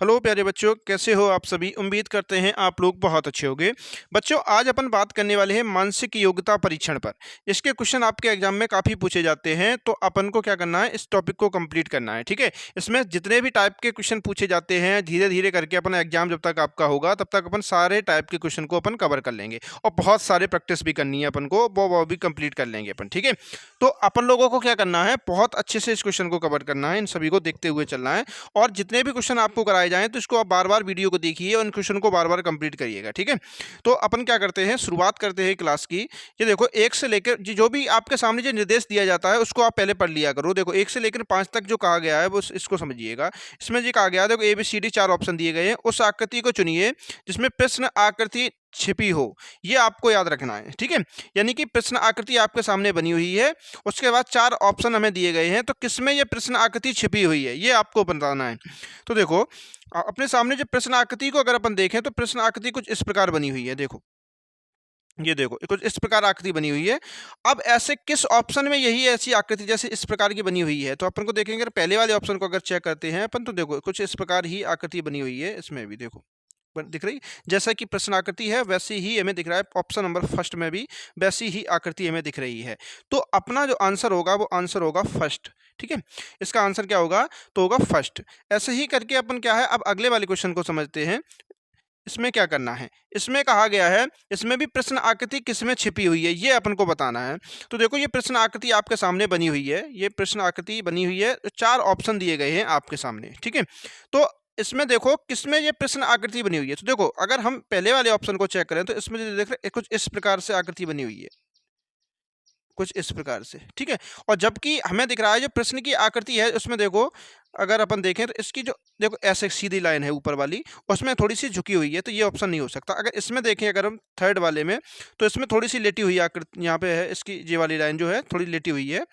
Hello प्यारे बच्चों, कैसे हो आप सभी। उम्मीद करते हैं आप लोग बहुत अच्छे होंगे। बच्चों, आज अपन बात करने वाले हैं मानसिक योग्यता परीक्षण पर। इसके क्वेश्चन आपके एग्जाम में काफ़ी पूछे जाते हैं, तो अपन को क्या करना है, इस टॉपिक को कंप्लीट करना है। ठीक है, इसमें जितने भी टाइप के क्वेश्चन पूछे जाते हैं धीरे धीरे करके अपन एग्जाम जब तक आपका होगा तब तक अपन सारे टाइप के क्वेश्चन को अपन कवर कर लेंगे, और बहुत सारे प्रैक्टिस भी करनी है अपन को, वो भी कंप्लीट कर लेंगे अपन। ठीक है, तो अपन लोगों को क्या करना है, बहुत अच्छे से इस क्वेश्चन को कवर करना है, इन सभी को देखते हुए चलना है। और जितने भी क्वेश्चन आपको कराए जाएं तो इसको आप बार बार वीडियो को देखिए और इन क्वेश्चन को बार बार कंप्लीट करिएगा। ठीक है, तो अपन क्या करते हैं, शुरुआत करते हैं क्लास की। ये देखो, एक से लेकर जो भी आपके सामने जो निर्देश दिया जाता है उसको आप पहले पढ़ लिया करो। देखो, 1 से लेकर 5 तक जो कहा गया है वो इसको समझिएगा। इसमें जो कहा गया है, देखो ABCD 4 ऑप्शन दिए गए हैं, उस आकृति को चुनिए जिसमें प्रश्न आकृति छिपी हो। ये आपको याद रखना है। ठीक है, यानी कि प्रश्न आकृति आपके सामने बनी हुई है, उसके बाद 4 ऑप्शन हमें दिए गए हैं, तो किसमें ये प्रश्न आकृति छिपी हुई है ये आपको बताना है। तो देखो, अपने सामने जो प्रश्न आकृति को अगर अपन देखें तो प्रश्न आकृति कुछ इस प्रकार बनी हुई है। देखो, ये देखो, कुछ इस प्रकार आकृति बनी हुई है। अब ऐसे किस ऑप्शन में यही ऐसी आकृति जैसे इस प्रकार की बनी हुई है, तो अपन को देखेंगे, अगर पहले वाले ऑप्शन को अगर चेक करते हैं अपन, तो देखो कुछ इस प्रकार ही आकृति बनी हुई है। इसमें भी देखो दिख रही, जैसा कि प्रश्न आकृति है वैसी ही हमें दिख रहा है। ऑप्शन नंबर फर्स्ट में भी वैसी ही आकृति हमें दिख रही है। तो अपना जो आंसर होगा वो आंसर होगा फर्स्ट। ठीक है, इसका आंसर क्या होगा, तो होगा फर्स्ट। ऐसे ही करके अपन क्या है, अब अगले वाले क्वेश्चन को समझते हैं। इसमें क्या करना है, इसमें कहा गया है इसमें भी प्रश्न आकृति किसमें छिपी हुई है ये अपन को बताना है। तो देखो, ये प्रश्न आकृति आपके सामने बनी हुई है, ये प्रश्न आकृति बनी हुई है, 4 ऑप्शन दिए गए हैं आपके सामने। ठीक है, तो इसमें देखो किसमें ये प्रश्न आकृति बनी हुई है। तो देखो, अगर हम पहले वाले ऑप्शन को चेक करें तो इसमें जो देख रहे हैं कुछ इस प्रकार से आकृति बनी हुई है, कुछ इस प्रकार से। ठीक है, और जबकि हमें दिख रहा है जो प्रश्न की आकृति है उसमें देखो, अगर अपन देखें तो इसकी जो देखो ऐसे सीधी लाइन है ऊपर वाली, उसमें थोड़ी सी झुकी हुई है, तो ये ऑप्शन नहीं हो सकता। अगर इसमें देखें, अगर हम थर्ड वाले में, तो इसमें थोड़ी सी लेटी हुई आकृति यहाँ पे है, इसकी ये वाली लाइन जो है थोड़ी लेटी हुई है।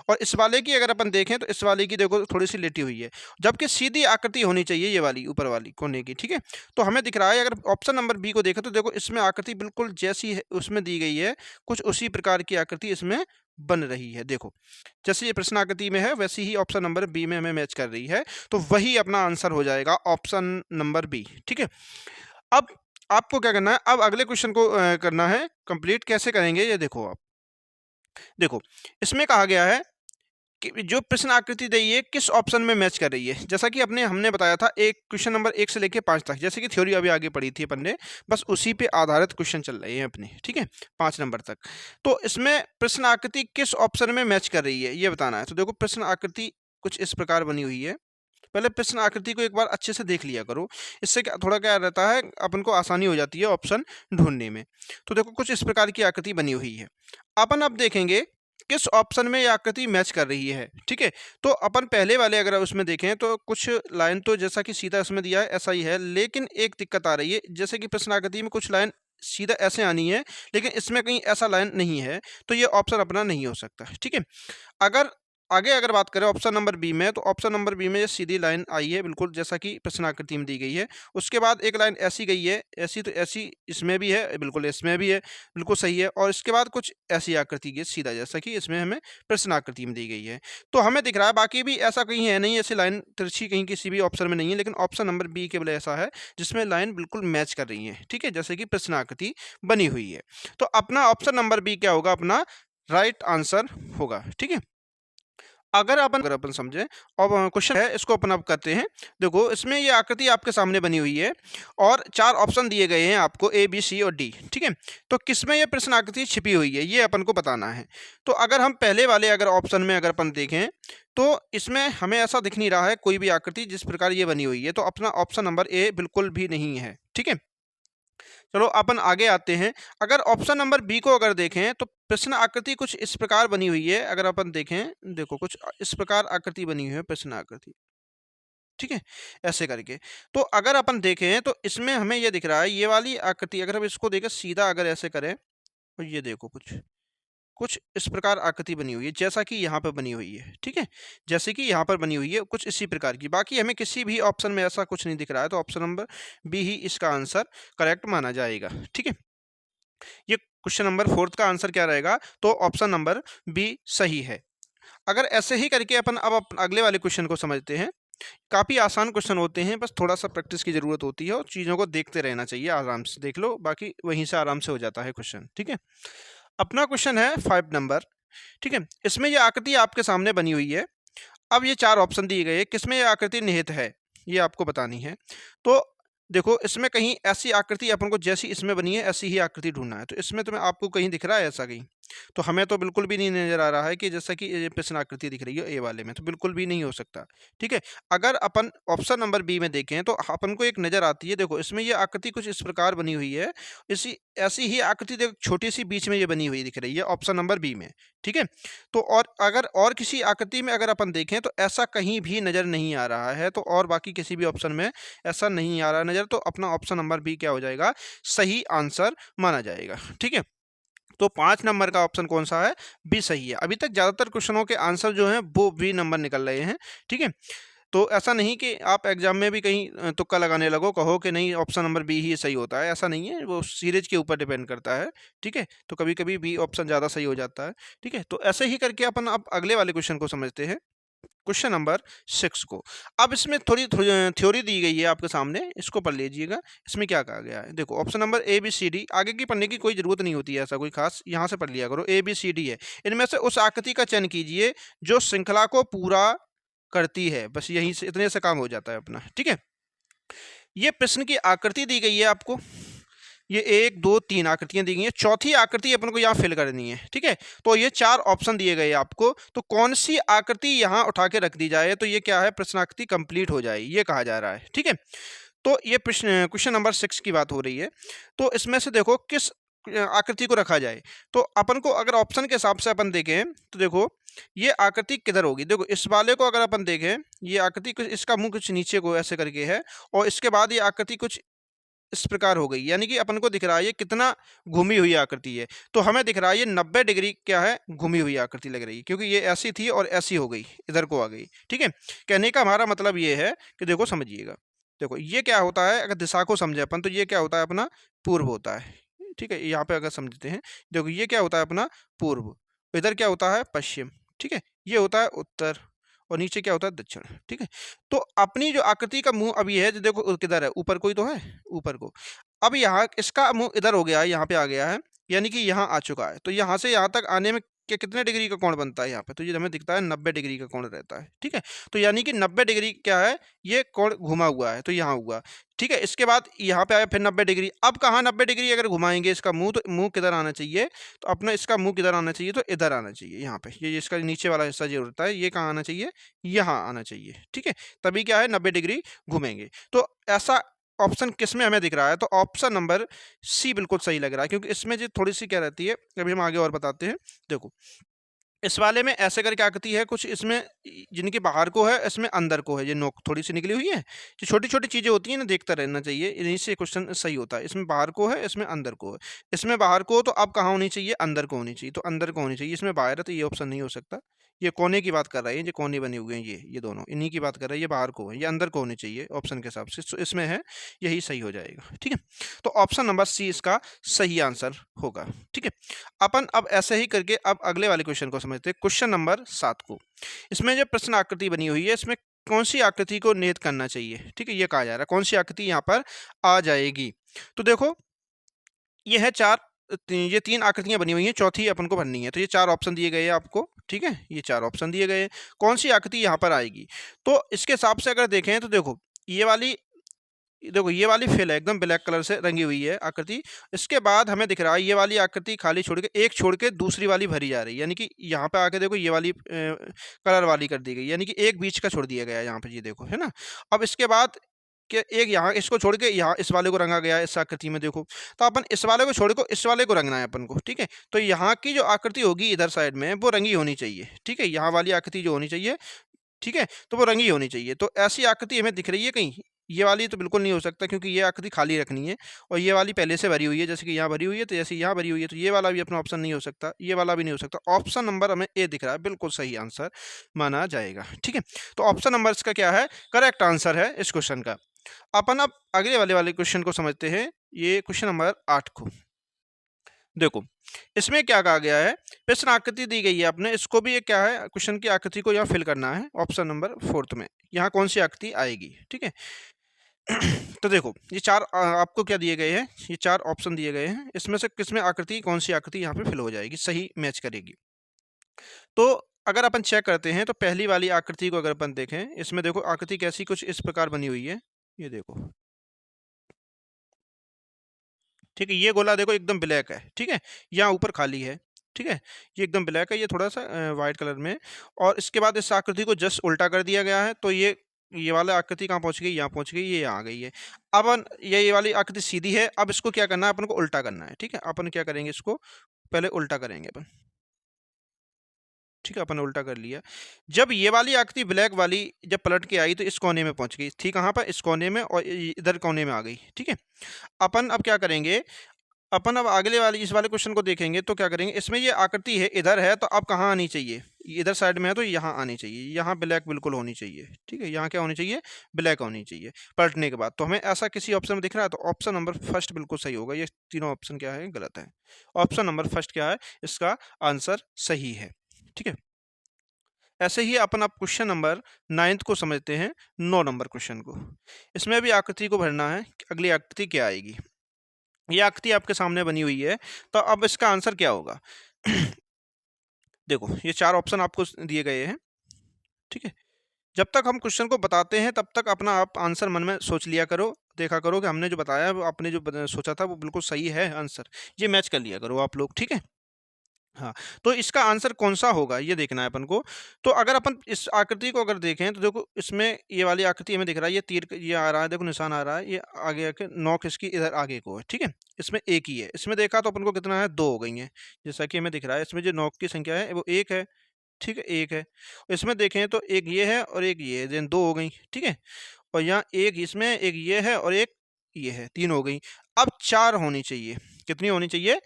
और इस वाले की अगर अपन देखें तो इस वाले की देखो थोड़ी सी लेटी हुई है, जबकि सीधी आकृति होनी चाहिए ये वाली ऊपर वाली कोने की। ठीक है, तो हमें दिख रहा है, अगर ऑप्शन नंबर बी को देखें तो देखो इसमें आकृति बिल्कुल जैसी है उसमें दी गई है, कुछ उसी प्रकार की आकृति इसमें बन रही है। देखो, जैसे ये प्रश्न आकृति में है वैसी ही ऑप्शन नंबर बी में हमें मैच कर रही है, तो वही अपना आंसर हो जाएगा ऑप्शन नंबर बी। ठीक है, अब आपको क्या करना है, अब अगले क्वेश्चन को करना है कंप्लीट। कैसे करेंगे ये देखो, आप देखो, इसमें कहा गया है कि जो प्रश्न आकृति दी है किस ऑप्शन में मैच कर रही है। जैसा कि हमने बताया था, एक क्वेश्चन नंबर 1 से लेके 5 तक, जैसे कि थ्योरी अभी आगे पढ़ी थी अपन ने, बस उसी पे आधारित क्वेश्चन चल रहे हैं अपने। ठीक है, 5 नंबर तक। तो इसमें प्रश्न आकृति किस ऑप्शन में मैच कर रही है ये बताना है। तो देखो, प्रश्न आकृति कुछ इस प्रकार बनी हुई है। पहले प्रश्न आकृति को एक बार अच्छे से देख लिया करो, इससे क्या थोड़ा क्या रहता है, अपन को आसानी हो जाती है ऑप्शन ढूंढने में। तो देखो, कुछ इस प्रकार की आकृति बनी हुई है। अपन अब देखेंगे किस ऑप्शन में ये आकृति मैच कर रही है। ठीक है, तो अपन पहले वाले अगर उसमें देखें तो कुछ लाइन तो जैसा कि सीधा उसमें दिया है ऐसा ही है, लेकिन एक दिक्कत आ रही है, जैसे कि प्रश्न आकृति में कुछ लाइन सीधा ऐसे आनी है, लेकिन इसमें कहीं ऐसा लाइन नहीं है, तो ये ऑप्शन अपना नहीं हो सकता। ठीक है, अगर आगे अगर बात करें ऑप्शन नंबर बी में, तो ऑप्शन नंबर बी में ये सीधी लाइन आई है बिल्कुल जैसा कि प्रश्न आकृति में दी गई है। उसके बाद एक लाइन ऐसी गई है, ऐसी तो ऐसी इसमें भी है, बिल्कुल इसमें भी है, बिल्कुल सही है। और इसके बाद कुछ ऐसी आकृति की सीधा जैसा कि इसमें हमें प्रश्न आकृति में दी गई है। तो हमें दिख रहा है बाकी भी ऐसा कहीं है नहीं, ऐसी लाइन तिरछी कहीं किसी भी ऑप्शन में नहीं है, लेकिन ऑप्शन नंबर बी केवल ऐसा है जिसमें लाइन बिल्कुल मैच कर रही है। ठीक है, जैसे कि प्रश्न आकृति बनी हुई है। तो अपना ऑप्शन नंबर बी क्या होगा, अपना राइट आंसर होगा। ठीक है, अगर अपन समझे, अब क्वेश्चन है इसको अपन अब करते हैं। देखो, इसमें ये आकृति आपके सामने बनी हुई है और 4 ऑप्शन दिए गए हैं आपको, ए बी सी और डी। ठीक है, तो किसमें ये प्रश्न आकृति छिपी हुई है ये अपन को बताना है। तो अगर हम पहले वाले अगर ऑप्शन में अगर अपन देखें तो इसमें हमें ऐसा दिख नहीं रहा है कोई भी आकृति जिस प्रकार ये बनी हुई है, तो अपना ऑप्शन नंबर ए बिल्कुल भी नहीं है। ठीक है, चलो अपन आगे आते हैं। अगर ऑप्शन नंबर बी को अगर देखें तो प्रश्न आकृति कुछ इस प्रकार बनी हुई है। अगर अपन देखें, देखो कुछ इस प्रकार आकृति बनी हुई है, प्रश्न आकृति। ठीक है, ऐसे करके। तो अगर अपन देखें तो इसमें हमें ये दिख रहा है, ये वाली आकृति अगर हम इसको देखें सीधा अगर ऐसे करें, तो ये देखो कुछ कुछ इस प्रकार आकृति बनी हुई है जैसा कि यहाँ पर बनी हुई है। ठीक है, जैसे कि यहाँ पर बनी हुई है कुछ इसी प्रकार की। बाकी हमें किसी भी ऑप्शन में ऐसा कुछ नहीं दिख रहा है, तो ऑप्शन नंबर बी ही इसका आंसर करेक्ट माना जाएगा। ठीक है, ये क्वेश्चन नंबर 4 का आंसर क्या रहेगा, तो ऑप्शन नंबर बी सही है। अगर ऐसे ही करके अपन अब अगले वाले क्वेश्चन को समझते हैं। काफ़ी आसान क्वेश्चन होते हैं, बस थोड़ा सा प्रैक्टिस की ज़रूरत होती है और चीज़ों को देखते रहना चाहिए, आराम से देख लो, बाकी वहीं से आराम से हो जाता है क्वेश्चन। ठीक है, अपना क्वेश्चन है 5 नंबर। ठीक है, इसमें ये आकृति आपके सामने बनी हुई है। अब ये 4 ऑप्शन दिए गए हैं, किसमें ये आकृति निहित है, ये आपको बतानी है। तो देखो, इसमें कहीं ऐसी आकृति अपन को जैसी इसमें बनी है ऐसी ही आकृति ढूँढना है। तो इसमें तुम्हें आपको कहीं दिख रहा है ऐसा कहीं? तो हमें तो बिल्कुल भी नहीं नज़र आ रहा है कि जैसा कि ये प्रश्न आकृति दिख रही है ए वाले में, तो बिल्कुल भी नहीं हो सकता। ठीक है, अगर अपन ऑप्शन नंबर बी में देखें तो अपन को एक नज़र आती है। देखो, इसमें ये आकृति कुछ इस प्रकार बनी हुई है, इसी ऐसी ही आकृति देखो छोटी सी बीच में ये बनी हुई दिख रही है ऑप्शन नंबर बी में। ठीक है, तो और अगर और किसी आकृति में अगर अपन देखें तो ऐसा कहीं भी नज़र नहीं आ रहा है, तो और बाकी किसी भी ऑप्शन में ऐसा नहीं आ रहा है नज़र, तो अपना ऑप्शन नंबर बी क्या हो जाएगा, सही आंसर माना जाएगा। ठीक है, तो 5 नंबर का ऑप्शन कौन सा है, बी सही है। अभी तक ज़्यादातर क्वेश्चनों के आंसर जो हैं वो बी नंबर निकल रहे हैं। ठीक है, तो ऐसा नहीं कि आप एग्जाम में भी कहीं तुक्का लगाने लगो, कहो कि नहीं ऑप्शन नंबर बी ही सही होता है, ऐसा नहीं है, वो सीरीज के ऊपर डिपेंड करता है। ठीक है, तो कभी कभी बी ऑप्शन ज़्यादा सही हो जाता है। ठीक है, तो ऐसे ही करके अपन अब अगले वाले क्वेश्चन को समझते हैं, क्वेश्चन नंबर 6 को। अब इसमें थोड़ी थ्योरी दी गई है आपके सामने, इसको पढ़ लीजिएगा। इसमें क्या कहा गया है, देखो option number A B C D, आगे की पढ़ने की कोई ज़रूरत नहीं होती है ऐसा कोई खास, यहाँ से पढ़ लिया करो। ए बी सी डी है, इनमें से उस आकृति का चयन कीजिए जो श्रृंखला को पूरा करती है। बस यहीं से इतने से काम हो जाता है अपना। ठीक है, ये प्रश्न की आकृति दी गई है आपको, ये 1 2 3 आकृतियां दी गई हैं, चौथी आकृति अपन को यहाँ फिल करनी है। ठीक है, तो ये 4 ऑप्शन दिए गए आपको, तो कौन सी आकृति यहाँ उठा के रख दी जाए तो ये क्या है, प्रश्नाकृति कंप्लीट हो जाए, ये कहा जा रहा है। ठीक है, तो ये प्रश्न क्वेश्चन नंबर 6 की बात हो रही है। तो इसमें से देखो किस आकृति को रखा जाए, तो अपन को अगर ऑप्शन के हिसाब से अपन देखें तो देखो ये आकृति किधर होगी। देखो, इस वाले को अगर अपन देखें, ये आकृति कुछ, इसका मुंह कुछ नीचे को ऐसे करके है, और इसके बाद ये आकृति कुछ इस प्रकार हो गई, यानी कि अपन को दिख रहा है ये कितना घूमी हुई आकृति है। तो हमें दिख रहा है ये 90 डिग्री क्या है, घूमी हुई आकृति लग रही है, क्योंकि ये ऐसी थी और ऐसी हो गई, इधर को आ गई। ठीक है, कहने का हमारा मतलब ये है कि देखो समझिएगा, देखो ये क्या होता है, अगर दिशा को समझे अपन तो ये क्या होता है, अपना पूर्व होता है। ठीक है, यहाँ पे अगर समझते हैं, देखो ये क्या होता है, अपना पूर्व, इधर क्या होता है, पश्चिम। ठीक है, ये होता है उत्तर, और नीचे क्या होता है, दक्षिण। ठीक है, तो अपनी जो आकृति का मुंह अभी है, जो देखो किधर है, ऊपर को ही तो है, ऊपर को। अब यहाँ इसका मुंह इधर हो गया है, यहाँ पे आ गया है, यानी कि यहाँ आ चुका है। तो यहाँ से यहाँ तक आने में कितने डिग्री का कोण बनता है यहाँ पे, तो ये हमें दिखता है 90 डिग्री का कोण रहता है। ठीक है, तो यानी कि 90 डिग्री क्या है, ये कोण घुमा हुआ है, तो यहाँ हुआ। ठीक है, इसके बाद यहाँ पे आया फिर 90 डिग्री। अब कहाँ 90 डिग्री अगर घुमाएंगे इसका मुंह, तो मुंह किधर आना चाहिए, तो अपना इसका मुंह किधर आना चाहिए, तो इधर आना चाहिए, यहाँ पे। ये इसका नीचे वाला हिस्सा जो होता है, ये कहाँ आना चाहिए, यहाँ आना चाहिए। ठीक है, तभी क्या है, 90 डिग्री घूमेंगे। तो ऐसा ऑप्शन किस में हमें दिख रहा है, तो ऑप्शन नंबर सी बिल्कुल सही लग रहा है, क्योंकि इसमें जो थोड़ी सी क्या रहती है, अभी हम आगे और बताते हैं। देखो, इस वाले में ऐसे करके आकृति है कुछ, इसमें जिनके बाहर को है, इसमें अंदर को है, ये नोक थोड़ी सी निकली हुई है। जो छोटी छोटी चीज़ें होती हैं ना, देखता रहना चाहिए, इन्हीं से क्वेश्चन सही होता है। इसमें बाहर को है, इसमें अंदर को है। इसमें बाहर को, तो अब कहाँ होनी चाहिए, अंदर को होनी चाहिए, तो अंदर को होनी चाहिए। इसमें बाहर है, तो ये ऑप्शन नहीं हो सकता। ये कोने की बात कर रहा है, ये कोने बने हुए हैं, ये दोनों इन्हीं की बात कर रहा है। ये बाहर को है, ये अंदर को होनी चाहिए ऑप्शन के हिसाब से, तो इसमें है, यही सही हो जाएगा। ठीक है, तो ऑप्शन नंबर सी इसका सही आंसर होगा। ठीक है, अपन अब ऐसे ही करके अब अगले वाले क्वेश्चन को समझते हैं, क्वेश्चन नंबर 7 को। इसमें जो प्रश्न आकृति बनी हुई है, इसमें कौन सी आकृति को निहित करना चाहिए। ठीक है, ये कहा जा रहा है कौन सी आकृति यहाँ पर आ जाएगी। तो देखो, ये है ये 3 आकृतियां बनी हुई हैं, चौथी अपन को बननी है। तो ये 4 ऑप्शन दिए गए हैं आपको। ठीक है, ये 4 ऑप्शन दिए गए हैं, कौन सी आकृति यहाँ पर आएगी। तो इसके हिसाब से अगर देखें तो देखो, ये वाली फिल है, एकदम ब्लैक कलर से रंगी हुई है आकृति। इसके बाद हमें दिख रहा है ये वाली आकृति खाली छोड़ के, एक छोड़ के दूसरी वाली भरी जा रही है, यानी कि यहाँ पे आके देखो ये वाली कलर वाली कर दी गई, यानी कि एक बीच का छोड़ दिया गया है यहाँ पे, ये देखो, है ना। अब इसके बाद कि एक यहाँ इसको छोड़ के यहाँ इस वाले को रंगा गया है इस आकृति में, देखो। तो अपन इस वाले को छोड़ के इस वाले को रंगना है अपन को। ठीक है, तो यहाँ की जो आकृति होगी इधर साइड में, वो रंगी होनी चाहिए। ठीक है, यहाँ वाली आकृति जो होनी चाहिए, ठीक है, तो वो रंगी होनी चाहिए। तो ऐसी आकृति हमें दिख रही है कहीं, ये वाली तो बिल्कुल नहीं हो सकता, क्योंकि ये आकृति खाली रखनी है, और ये वाली पहले से भरी हुई है, जैसे कि यहाँ भरी हुई है, तो जैसे यहाँ भरी हुई है, तो ये वाला भी अपना ऑप्शन नहीं हो सकता, ये वाला भी नहीं हो सकता। ऑप्शन नंबर हमें ए दिख रहा है, बिल्कुल सही आंसर माना जाएगा। ठीक है, तो ऑप्शन नंबर इसका क्या है, करेक्ट आंसर है इस क्वेश्चन का। अपन अब अगले वाले क्वेश्चन को समझते हैं, ये क्वेश्चन नंबर 8 को। देखो, इसमें क्या कहा गया है, प्रश्न आकृति दी गई है आपने, इसको भी ये क्या है, क्वेश्चन की आकृति को यहाँ फिल करना है ऑप्शन नंबर 4 में, यहाँ कौन सी आकृति आएगी, ठीक है। तो देखो ये चार आपको क्या दिए गए हैं, ये चार ऑप्शन दिए गए हैं, इसमें से किसमें आकृति, कौन सी आकृति यहाँ पे फिल हो जाएगी, सही मैच करेगी। तो अगर अपन चेक करते हैं तो पहली वाली आकृति को अगर अपन देखें, इसमें देखो आकृति कैसी कुछ इस प्रकार बनी हुई है, ये देखो, ठीक है। ये गोला देखो एकदम ब्लैक है, ठीक है, यहाँ ऊपर खाली है, ठीक है, ये एकदम ब्लैक है, ये थोड़ा सा वाइट कलर में, और इसके बाद इस आकृति को जस्ट उल्टा कर दिया गया है, तो ये वाला आकृति कहाँ पहुंच गई, यहाँ पहुंच गई, ये यहाँ आ गई है। अब ये वाली आकृति सीधी है, अब इसको क्या करना है, अपन को उल्टा करना है, ठीक है। अपन क्या करेंगे, इसको पहले उल्टा करेंगे अपन, ठीक है, अपन ने उल्टा कर लिया। जब ये वाली आकृति ब्लैक वाली जब पलट के आई तो इस कोने में पहुंच गई थी, कहाँ पर, इस कोने में, और इधर कोने में आ गई, ठीक है। अपन अब क्या करेंगे, अपन अब अगले वाली इस वाले क्वेश्चन को देखेंगे तो क्या करेंगे, इसमें ये आकृति है इधर है, तो अब कहाँ आनी चाहिए, इधर साइड में है तो यहाँ आनी चाहिए, यहाँ ब्लैक बिल्कुल होनी चाहिए, ठीक है, यहाँ क्या होनी चाहिए, ब्लैक होनी चाहिए पलटने के बाद। तो हमें ऐसा किसी ऑप्शन में दिख रहा है, तो ऑप्शन नंबर फर्स्ट बिल्कुल सही होगा, ये तीनों ऑप्शन क्या है, गलत है। ऑप्शन नंबर फर्स्ट क्या है, इसका आंसर सही है, ठीक है। ऐसे ही अपन अब क्वेश्चन नंबर 9 को समझते हैं, 9 नंबर क्वेश्चन को। इसमें भी आकृति को भरना है, अगली आकृति क्या आएगी। ये आकृति आपके सामने बनी हुई है, तो अब इसका आंसर क्या होगा। देखो ये चार ऑप्शन आपको दिए गए हैं, ठीक है। जब तक हम क्वेश्चन को बताते हैं तब तक अपना आप आंसर मन में सोच लिया करो, देखा करो कि हमने जो बताया वो आपने जो सोचा था वो बिल्कुल सही है आंसर, ये मैच कर लिया करो आप लोग, ठीक है। हाँ, तो इसका आंसर कौन-सा होगा ये देखना है अपन को। तो अगर अपन इस आकृति को अगर देखें तो देखो इसमें ये वाली आकृति हमें दिख रहा है, ये तीर ये आ रहा है, देखो निशान आ रहा है, ये आगे आके नोक इसकी इधर आगे को है, ठीक है। इसमें एक ही है, इसमें देखा तो अपन को कितना है, 2 हो गई हैं। जैसा कि हमें दिख रहा है इसमें जो नोक की संख्या है वो 1 है, ठीक है, 1 है। इसमें देखें तो एक ये है और एक ये है, देन 2 हो गई, ठीक है। और यहाँ एक इसमें, एक ये है और एक ये है, 3 हो गई। अब 4 होनी चाहिए, कितनी होनी चाहिए,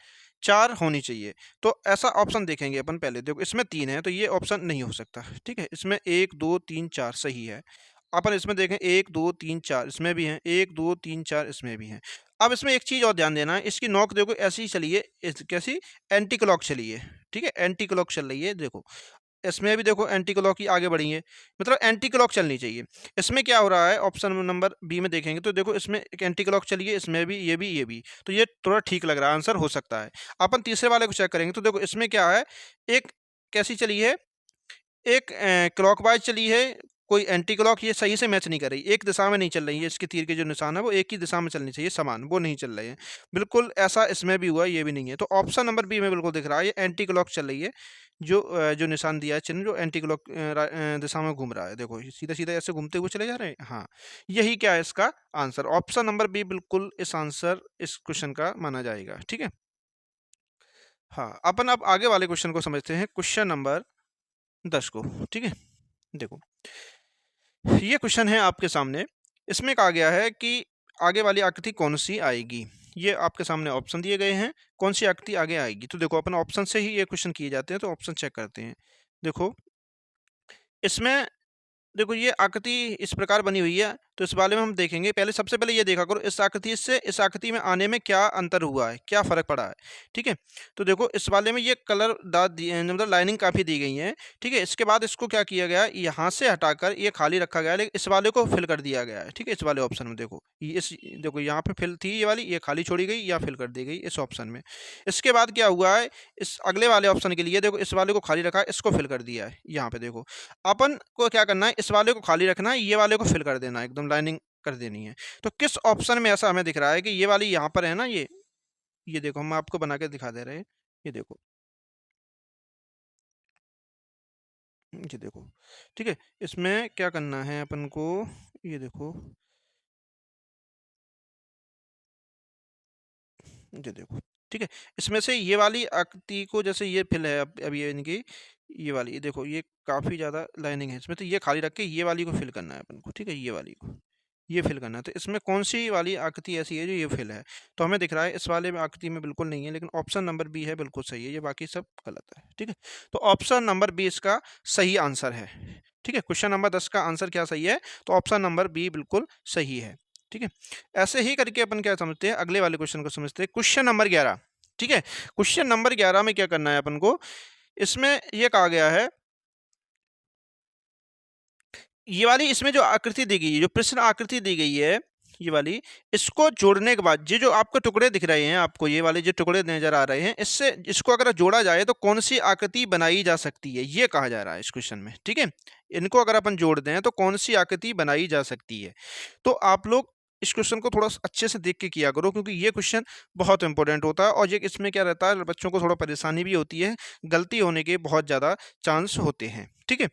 4 होनी चाहिए। तो ऐसा ऑप्शन देखेंगे अपन पहले, देखो इसमें 3 है तो ये ऑप्शन नहीं हो सकता, ठीक है। इसमें 1 2 3 4 सही है। अपन इसमें देखें 1 2 3 4 इसमें भी हैं, 1 2 3 4 इसमें भी हैं। अब इसमें एक चीज़ और ध्यान देना है, इसकी नोक देखो ऐसी ही चली है, कैसी, एंटी क्लॉक चली है, ठीक है, एंटी क्लॉक चल रही है, देखो इसमें भी देखो एंटी क्लॉक ही आगे बढ़ी है, मतलब एंटी क्लॉक चलनी चाहिए। इसमें क्या हो रहा है, ऑप्शन नंबर बी में देखेंगे तो देखो इसमें एक एंटी क्लॉक चली है, इसमें भी, ये भी, तो ये थोड़ा ठीक लग रहा है, आंसर हो सकता है। अपन तीसरे वाले को चेक करेंगे तो देखो इसमें क्या है, एक कैसी चली है, एक क्लॉकवाइज चली है, कोई एंटी क्लॉक, ये सही से मैच नहीं कर रही, एक दिशा में नहीं चल रही है, इसके तीर के जो निशान है वो एक ही दिशा में चलनी चाहिए समान, वो नहीं चल रहे हैं बिल्कुल, ऐसा इसमें भी हुआ, ये भी नहीं है। तो ऑप्शन नंबर बी में बिल्कुल दिख रहा है, ये एंटी क्लॉक चल रही है, जो निशान दिया है चिन्ह, जो एंटी क्लॉक दिशा में घूम रहा है, देखो सीधा सीधा ऐसे घूमते हुए चले जा रहे हैं, हाँ, यही क्या है इसका आंसर, ऑप्शन नंबर बी बिल्कुल इस आंसर इस क्वेश्चन का माना जाएगा, ठीक है। हाँ, अपन अब आगे वाले क्वेश्चन को समझते हैं, क्वेश्चन नंबर 10 को, ठीक है। देखो ये क्वेश्चन है आपके सामने, इसमें कहा गया है कि आगे वाली आकृति कौन सी आएगी। ये आपके सामने ऑप्शन दिए गए हैं, कौन सी आकृति आगे आएगी। तो देखो अपन ऑप्शन से ही ये क्वेश्चन किए जाते हैं, तो ऑप्शन चेक करते हैं। देखो इसमें, देखो ये आकृति इस प्रकार बनी हुई है, तो इस वाले में हम देखेंगे, पहले सबसे पहले ये देखा करो इस आकृति से इस आकृति में आने में क्या अंतर हुआ है, क्या फ़र्क पड़ा है, ठीक है। तो देखो इस वाले में ये कलर दाग दिए, मतलब लाइनिंग काफ़ी दी गई है, ठीक है। इसके बाद इसको क्या किया गया, यहाँ से हटाकर ये खाली रखा गया है, लेकिन इस वाले को फिल कर दिया गया है, ठीक है। इस वाले ऑप्शन में देखो देखो यहाँ पे फिल थी ये वाली, ये खाली छोड़ी गई या फिल कर दी गई इस ऑप्शन में। इसके बाद क्या हुआ है, इस अगले वाले ऑप्शन के लिए देखो इस वाले को खाली रखा है, इसको फिल कर दिया है यहाँ पे, देखो अपन को क्या करना है, इस वाले को खाली रखना है, ये वाले को फिल कर देना है, एकदम लाइनिंग कर देनी है। तो किस ऑप्शन में ऐसा हमें दिख रहा है कि ये वाली यहाँ पर है ना, ये देखो हम आपको बना के दिखा दे रहे हैं, ये देखो, ये देखो, ठीक है। इसमें क्या करना है अपन को, ये देखो, ये देखो, ठीक है। इसमें से ये वाली आकृति को, जैसे ये फिल है अब ये इनकी, ये वाली, ये देखो ये काफ़ी ज़्यादा लाइनिंग है इसमें, तो ये खाली रख के ये वाली को फिल करना है अपन को, ठीक है, ये वाली को ये फिल करना है। तो इसमें कौन सी वाली आकृति ऐसी है जो ये फिल है, तो हमें दिख रहा है इस वाले में आकृति में बिल्कुल नहीं है, लेकिन ऑप्शन नंबर बी है बिल्कुल सही है, ये बाकी सब गलत है, ठीक है। तो ऑप्शन नंबर बी इसका सही आंसर है, ठीक है। क्वेश्चन नंबर 10 का आंसर क्या सही है, तो ऑप्शन नंबर बी बिल्कुल सही है, ठीक है। ऐसे ही करके अपन क्या समझते हैं, अगले वाले क्वेश्चन को समझते हैं, क्वेश्चन नंबर 11। ठीक है। क्वेश्चन नंबर 11 में क्या करना है अपन को, इसमें ये कहा गया है, ये वाली इसमें जो आकृति दी गई है, जो प्रश्न आकृति दी गई है ये वाली, इसको जोड़ने के बाद ये जो आपको टुकड़े दिख रहे हैं, आपको ये वाले जो टुकड़े नजर आ रहे हैं, इससे इसको अगर जोड़ा जाए तो कौन सी आकृति बनाई जा सकती है, ये कहा जा रहा है इस क्वेश्चन में। ठीक है, इनको अगर अपन जोड़ दें तो कौन सी आकृति बनाई जा सकती है। तो आप लोग इस क्वेश्चन को थोड़ा अच्छे से देख के किया करो, क्योंकि ये क्वेश्चन बहुत इंपॉर्टेंट होता है और ये इसमें क्या रहता है, बच्चों को थोड़ा परेशानी भी होती है, गलती होने के बहुत ज़्यादा चांस होते हैं। ठीक है,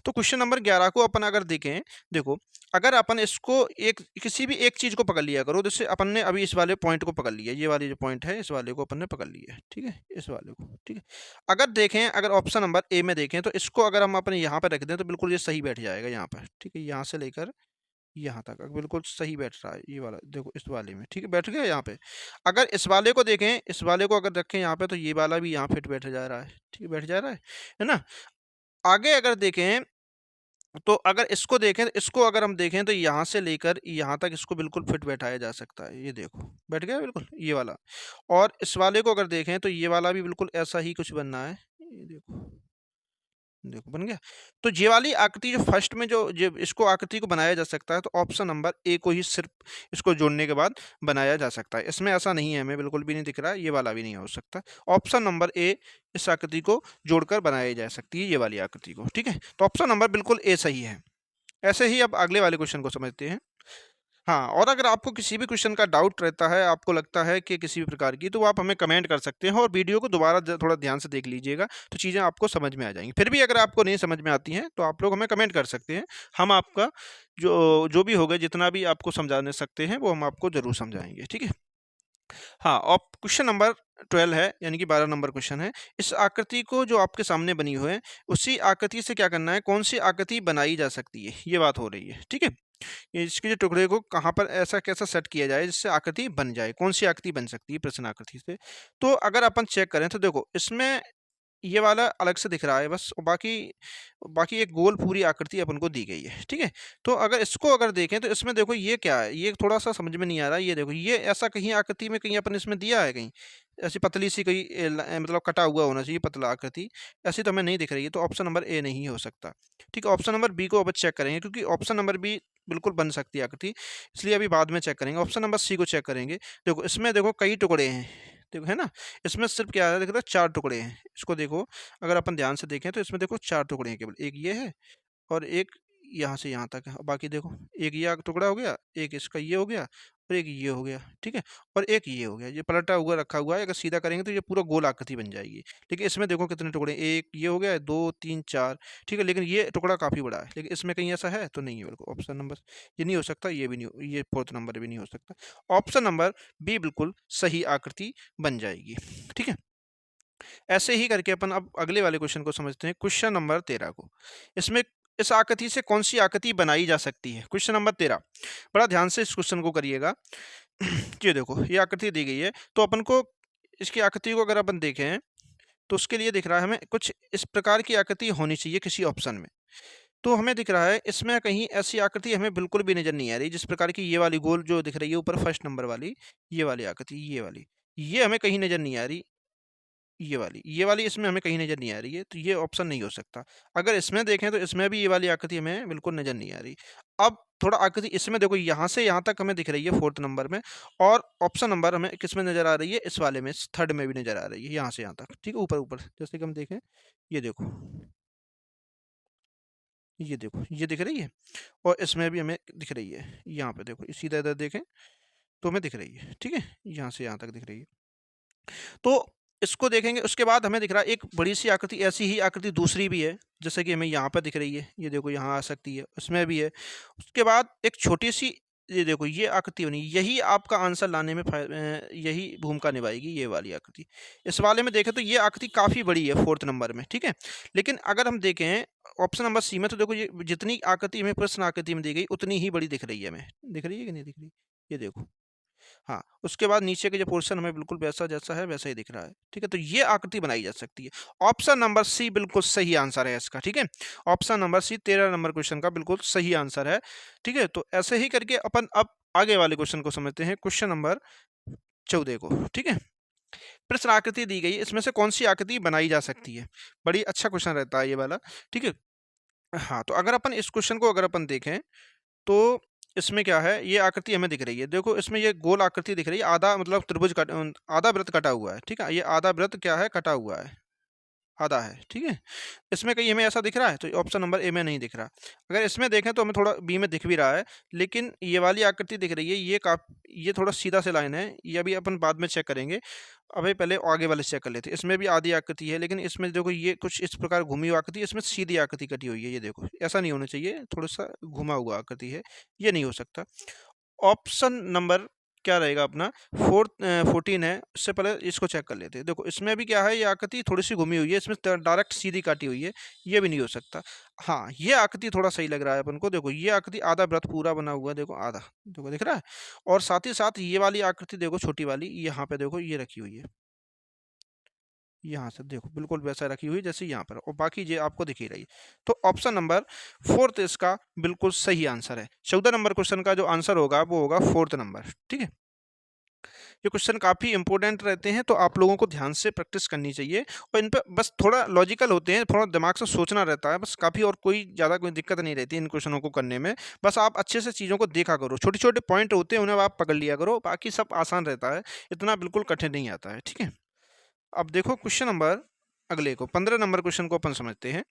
तो क्वेश्चन नंबर 11 को अपन अगर देखें, देखो अगर अपन इसको एक किसी भी एक चीज को पकड़ लिया करो, जैसे अपन ने अभी इस वाले पॉइंट को पकड़ लिया, ये वाली जो पॉइंट है इस वाले को अपन ने पकड़ लिया है। ठीक है, इस वाले को। ठीक है, अगर देखें, अगर ऑप्शन नंबर ए में देखें तो इसको अगर हम अपने यहाँ पे रख दें तो बिल्कुल ये सही बैठ जाएगा यहाँ पर। ठीक है, यहाँ से लेकर यहाँ तक बिल्कुल सही बैठ रहा है, ये वाला देखो इस वाले में। ठीक है, बैठ गया यहाँ पे। अगर इस वाले को देखें, इस वाले को अगर रखें यहाँ पे, तो ये वाला भी यहाँ फिट बैठ जा रहा है। ठीक है, बैठ जा रहा है ना। आगे अगर देखें तो अगर इसको देखें, इसको अगर हम देखें तो यहाँ से लेकर यहाँ तक इसको बिल्कुल फिट बैठाया जा सकता है। ये देखो बैठ गया बिल्कुल ये वाला। और इस वाले को अगर देखें तो ये वाला भी बिल्कुल ऐसा ही कुछ बनना है। ये देखो, देखो बन गया। तो ये वाली आकृति जो फर्स्ट में जो इसको आकृति को बनाया जा सकता है, तो ऑप्शन नंबर ए को ही सिर्फ इसको जोड़ने के बाद बनाया जा सकता है। इसमें ऐसा नहीं है, हमें बिल्कुल भी नहीं दिख रहा है, ये वाला भी नहीं हो सकता। ऑप्शन नंबर ए इस आकृति को जोड़कर बनाई जा सकती है, ये वाली आकृति को। ठीक है, तो ऑप्शन नंबर बिल्कुल ए सही है। ऐसे ही अब अगले वाले क्वेश्चन को समझते हैं। हाँ, और अगर आपको किसी भी क्वेश्चन का डाउट रहता है, आपको लगता है कि किसी भी प्रकार की, तो आप हमें कमेंट कर सकते हैं और वीडियो को दोबारा थोड़ा ध्यान से देख लीजिएगा, तो चीज़ें आपको समझ में आ जाएंगी। फिर भी अगर आपको नहीं समझ में आती हैं तो आप लोग हमें कमेंट कर सकते हैं, हम आपका जो जो भी होगा, जितना भी आपको समझाने सकते हैं वो हम आपको ज़रूर समझाएंगे। ठीक है, हाँ, और क्वेश्चन नंबर 12 है, यानी कि 12 नंबर क्वेश्चन है। इस आकृति को जो आपके सामने बनी हुई है, उसी आकृति से क्या करना है, कौन सी आकृति बनाई जा सकती है, ये बात हो रही है। ठीक है, इसके जो टुकड़े को कहाँ पर ऐसा कैसा सेट किया जाए जिससे आकृति बन जाए, कौन सी आकृति बन सकती है प्रश्न आकृति से। तो अगर अपन चेक करें तो देखो इसमें ये वाला अलग से दिख रहा है बस, और बाकी बाकी एक गोल पूरी आकृति अपन को दी गई है। ठीक है, तो अगर इसको अगर देखें तो इसमें देखो ये क्या है, ये थोड़ा सा समझ में नहीं आ रहा है। ये देखो, ये ऐसा कहीं आकृति में कहीं अपन इसमें दिया है, कहीं ऐसी पतली सी कहीं मतलब कटा हुआ होना चाहिए पतला आकृति, ऐसी तो हमें नहीं दिख रही है। तो ऑप्शन नंबर ए नहीं हो सकता। ठीक है, ऑप्शन नंबर बी को अब चेक करेंगे, क्योंकि ऑप्शन नंबर बी बिल्कुल बन सकती है आकृति, इसलिए अभी बाद में चेक करेंगे। ऑप्शन नंबर सी को चेक करेंगे। देखो इसमें देखो कई टुकड़े हैं, देखो है ना, इसमें सिर्फ क्या है, देखो 4 टुकड़े हैं। इसको देखो, अगर अपन ध्यान से देखें तो इसमें देखो 4 टुकड़े हैं केवल, एक ये है और एक यहाँ से यहाँ तक है। और बाकी देखो, एक ये टुकड़ा हो गया, एक इसका ये हो गया और एक ये हो गया। ठीक है, और एक ये हो गया, ये पलटा हुआ रखा हुआ है। अगर सीधा करेंगे तो ये पूरा गोल आकृति बन जाएगी। लेकिन इसमें देखो कितने टुकड़े, एक ये हो गया, 2 3 4। ठीक है, लेकिन ये टुकड़ा काफ़ी बड़ा है, लेकिन इसमें कहीं ऐसा है तो नहीं है। बिल्कुल ऑप्शन नंबर ये नहीं हो सकता, ये भी नहीं ये फोर्थ नंबर भी नहीं हो सकता। ऑप्शन नंबर बी बिल्कुल सही आकृति बन जाएगी। ठीक है, ऐसे ही करके अपन अब अगले वाले क्वेश्चन को समझते हैं, क्वेश्चन नंबर 13 को। इसमें इस आकृति से कौन सी आकृति बनाई जा सकती है, क्वेश्चन नंबर 13। बड़ा ध्यान से इस क्वेश्चन को करिएगा। ये देखो, ये आकृति दी गई है, तो अपन को इसकी आकृति को अगर अपन देखें तो उसके लिए दिख रहा है हमें कुछ इस प्रकार की आकृति होनी चाहिए किसी ऑप्शन में। तो हमें दिख रहा है इसमें कहीं ऐसी आकृति हमें बिल्कुल भी नजर नहीं आ रही, जिस प्रकार की ये वाली गोल जो दिख रही है ऊपर फर्स्ट नंबर वाली, ये वाली आकृति, ये वाली, ये हमें कहीं नजर नहीं आ रही। ये वाली इसमें हमें कहीं नज़र नहीं आ रही है, तो ये ऑप्शन नहीं हो सकता। अगर इसमें देखें तो इसमें भी ये वाली आकृति हमें बिल्कुल नज़र नहीं आ रही। अब थोड़ा आकृति इसमें देखो, यहाँ से यहाँ तक हमें दिख रही है फोर्थ नंबर में, और ऑप्शन नंबर हमें किस में नज़र आ रही है, इस वाले में, थर्ड में भी नज़र आ रही है, यहाँ से यहाँ तक। ठीक है, ऊपर ऊपर जैसे कि हम देखें, ये देखो, ये देखो, ये दिख रही है, और इसमें भी हमें दिख रही है। यहाँ पे देखो, सीधा इधर देखें तो हमें दिख रही है। ठीक है, यहाँ से यहाँ तक दिख रही है। तो इसको देखेंगे, उसके बाद हमें दिख रहा है एक बड़ी सी आकृति, ऐसी ही आकृति दूसरी भी है, जैसे कि हमें यहाँ पर दिख रही है। ये देखो, यहाँ आ सकती है, उसमें भी है। उसके बाद एक छोटी सी, ये देखो, ये आकृति बनी, यही आपका आंसर लाने में यही भूमिका निभाएगी, ये वाली आकृति। इस वाले में देखें तो ये आकृति काफ़ी बड़ी है फोर्थ नंबर में। ठीक है, लेकिन अगर हम देखें ऑप्शन नंबर सी में, तो देखो ये जितनी आकृति हमें प्रश्न आकृति में दी गई उतनी ही बड़ी दिख रही है हमें। दिख रही है कि नहीं दिख रही, ये देखो। हाँ, उसके बाद नीचे के जो पोर्शन हमें बिल्कुल वैसा जैसा है वैसा ही दिख रहा है। ठीक है, तो ये आकृति बनाई जा सकती है। ऑप्शन नंबर सी बिल्कुल सही आंसर है इसका। ठीक है, option number C 13 number question का बिल्कुल सही आंसर है। ठीक है, तो ऐसे ही करके अपन अब आगे वाले क्वेश्चन को समझते हैं, क्वेश्चन नंबर 14 को। ठीक है, प्रश्न आकृति दी गई है, इसमें से कौन सी आकृति बनाई जा सकती है। बड़ी अच्छा क्वेश्चन रहता है ये वाला, ठीक है। हाँ, तो अगर अपन इस क्वेश्चन को अगर अपन देखें तो इसमें क्या है, ये आकृति हमें दिख रही है। देखो इसमें ये गोल आकृति दिख रही है, आधा मतलब त्रिभुज आधा वृत्त कटा हुआ है, ठीक है। ये आधा वृत्त क्या है, कटा हुआ है, आधा है, ठीक है। इसमें कहीं हमें ऐसा दिख रहा है, तो ऑप्शन नंबर ए में नहीं दिख रहा। अगर इसमें देखें तो हमें थोड़ा बी में दिख भी रहा है, लेकिन ये वाली आकृति दिख रही है, ये थोड़ा सीधा से लाइन है, ये अभी अपन बाद में चेक करेंगे। अभी पहले आगे वाले चेक कर लेते हैं। इसमें भी आधी आकृति है, लेकिन इसमें देखो ये कुछ इस प्रकार घूमी हुई आकृति, इसमें सीधी आकृति कटी हुई है। ये देखो ऐसा नहीं होना चाहिए, थोड़ा सा घुमा हुआ आकृति है, ये नहीं हो सकता। ऑप्शन नंबर क्या रहेगा अपना, 14 है। उससे पहले इसको चेक कर लेते हैं। देखो इसमें भी क्या है, ये आकृति थोड़ी सी घूमी हुई है, इसमें डायरेक्ट सीधी काटी हुई है, ये भी नहीं हो सकता। हाँ, ये आकृति थोड़ा सही लग रहा है अपन को। देखो ये आकृति आधा वृत्त पूरा बना हुआ है, देखो आधा, देखो दिख रहा है। और साथ ही साथ ये वाली आकृति देखो, छोटी वाली, यहाँ पे देखो ये रखी हुई है, यहाँ से देखो बिल्कुल वैसा रखी हुई जैसे यहाँ पर, और बाकी ये आपको दिख ही रही है। तो ऑप्शन नंबर 4 इसका बिल्कुल सही आंसर है। 14 नंबर क्वेश्चन का जो आंसर होगा वो होगा 4 नंबर, ठीक है। ये क्वेश्चन काफ़ी इंपॉर्टेंट रहते हैं, तो आप लोगों को ध्यान से प्रैक्टिस करनी चाहिए, और इन पर बस थोड़ा लॉजिकल होते हैं, थोड़ा दिमाग से सोचना रहता है बस, काफ़ी और कोई ज़्यादा कोई दिक्कत नहीं रहती इन क्वेश्चनों को करने में। बस आप अच्छे से चीज़ों को देखा करो, छोटे छोटे पॉइंट होते हैं उन्हें आप पकड़ लिया करो, बाकी सब आसान रहता है, इतना बिल्कुल कठिन नहीं आता है, ठीक है। अब देखो क्वेश्चन नंबर अगले को, 15 नंबर क्वेश्चन को अपन समझते हैं।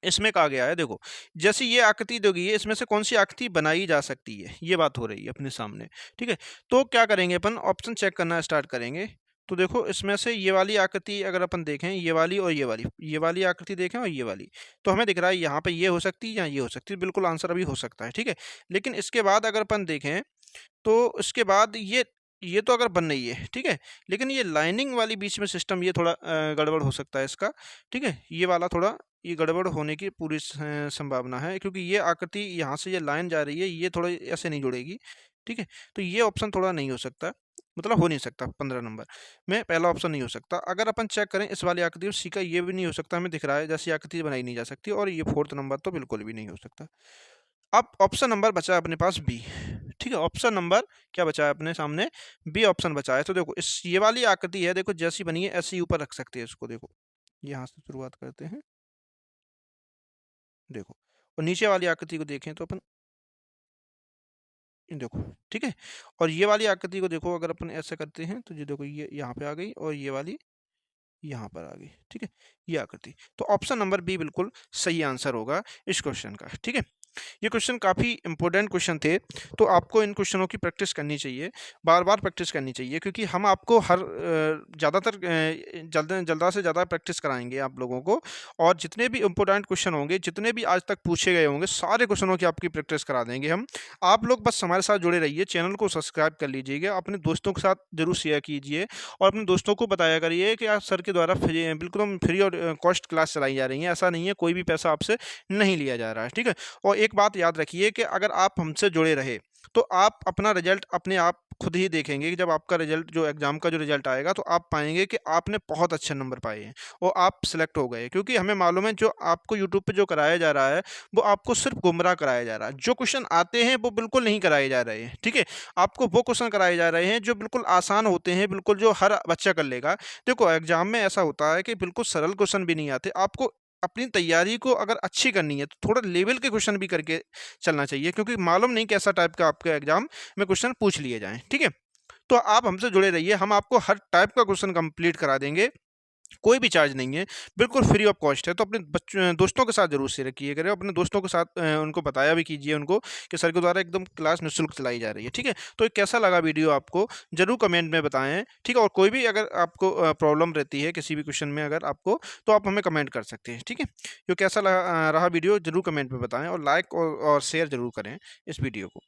इसमें कहा गया है, देखो जैसे ये आकृति दोगी है, इसमें से कौन सी आकृति बनाई जा सकती है, ये बात हो रही है अपने सामने, ठीक है। तो क्या करेंगे अपन, ऑप्शन चेक करना स्टार्ट करेंगे। तो देखो इसमें से ये वाली आकृति अगर अपन देखें, ये वाली और ये वाली आकृति देखें और ये वाली, तो हमें दिख रहा है यहाँ पे ये हो सकती है या ये हो सकती है, बिल्कुल आंसर अभी हो सकता है, ठीक है। लेकिन इसके बाद अगर अपन देखें तो उसके बाद ये तो अगर बन रही है, ठीक है, लेकिन ये लाइनिंग वाली बीच में सिस्टम, ये थोड़ा गड़बड़ हो सकता है इसका, ठीक है। ये वाला थोड़ा ये गड़बड़ होने की पूरी संभावना है, क्योंकि ये आकृति यहाँ से ये लाइन जा रही है, ये थोड़ा ऐसे नहीं जुड़ेगी, ठीक है। तो ये ऑप्शन थोड़ा नहीं हो सकता, मतलब हो नहीं सकता 15 नंबर में, पहला ऑप्शन नहीं हो सकता। अगर अपन चेक करें इस वाली आकृति में, सी का ये भी नहीं हो सकता, हमें दिख रहा है जैसी आकृति बनाई नहीं जा सकती, और ये 4th नंबर तो बिल्कुल भी नहीं हो सकता। अब ऑप्शन नंबर बचा है अपने पास बी, ठीक है। ऑप्शन नंबर क्या बचा है अपने सामने, बी ऑप्शन बचा है। तो देखो इस ये वाली आकृति है, देखो जैसी बनी है ऐसे ही ऊपर रख सकते हैं इसको, देखो यहाँ से शुरुआत करते हैं, देखो, और नीचे वाली आकृति को देखें तो अपन ये देखो, ठीक है। और ये वाली आकृति को देखो, अगर अपन ऐसे करते हैं तो ये देखो ये यहाँ पे आ गई, और ये वाली यहाँ पर आ गई, ठीक है, ये आकृति। तो ऑप्शन नंबर बी बिल्कुल सही आंसर होगा इस क्वेश्चन का, ठीक है। ये क्वेश्चन काफ़ी इंपॉर्टेंट क्वेश्चन थे, तो आपको इन क्वेश्चनों की प्रैक्टिस करनी चाहिए, बार बार प्रैक्टिस करनी चाहिए, क्योंकि हम आपको हर ज़्यादातर जल्दा से ज़्यादा प्रैक्टिस कराएंगे आप लोगों को, और जितने भी इंपॉर्टेंट क्वेश्चन होंगे, जितने भी आज तक पूछे गए होंगे, सारे क्वेश्चनों की आपकी प्रैक्टिस करा देंगे हम। आप लोग बस हमारे साथ जुड़े रहिए, चैनल को सब्सक्राइब कर लीजिएगा, अपने दोस्तों के साथ जरूर शेयर कीजिए, और अपने दोस्तों को बताया करिए कि आप सर के द्वारा बिल्कुल फ्री और कॉस्ट क्लास चलाई जा रही है, ऐसा नहीं है, कोई भी पैसा आपसे नहीं लिया जा रहा है, ठीक है। और एक बात याद रखिए कि अगर आप हमसे जुड़े रहे तो आप अपना रिजल्ट अपने आप खुद ही देखेंगे कि जब आपका रिजल्ट, जो एग्जाम का जो रिजल्ट आएगा, तो आप पाएंगे कि आपने बहुत अच्छे नंबर पाए हैं और आप सिलेक्ट हो गए, क्योंकि हमें मालूम है जो आपको यूट्यूब पे जो कराया जा रहा है वो आपको सिर्फ गुमराह कराया जा रहा है। जो क्वेश्चन आते हैं वो बिल्कुल नहीं कराए जा रहे हैं, ठीक है। आपको वो क्वेश्चन कराए जा रहे हैं जो बिल्कुल आसान होते हैं, बिल्कुल जो हर बच्चा कर लेगा। देखो एग्जाम में ऐसा होता है कि बिल्कुल सरल क्वेश्चन भी नहीं आते, आपको अपनी तैयारी को अगर अच्छी करनी है तो थोड़ा लेवल के क्वेश्चन भी करके चलना चाहिए, क्योंकि मालूम नहीं कैसा टाइप का आपके एग्जाम में क्वेश्चन पूछ लिए जाएं, ठीक है। तो आप हमसे जुड़े रहिए, हम आपको हर टाइप का क्वेश्चन कंप्लीट करा देंगे, कोई भी चार्ज नहीं है, बिल्कुल फ्री ऑफ कॉस्ट है। तो अपने दोस्तों के साथ जरूर शेयर किए करें, अपने दोस्तों के साथ उनको बताया भी कीजिए उनको कि सर के द्वारा एकदम क्लास निःशुल्क चलाई जा रही है, ठीक है। तो ये कैसा लगा वीडियो आपको जरूर कमेंट में बताएं, ठीक है। और कोई भी अगर आपको प्रॉब्लम रहती है किसी भी क्वेश्चन में अगर आपको, तो आप हमें कमेंट कर सकते हैं, ठीक है। तो कैसा रहा वीडियो जरूर कमेंट में बताएं, और लाइक और शेयर जरूर करें इस वीडियो को।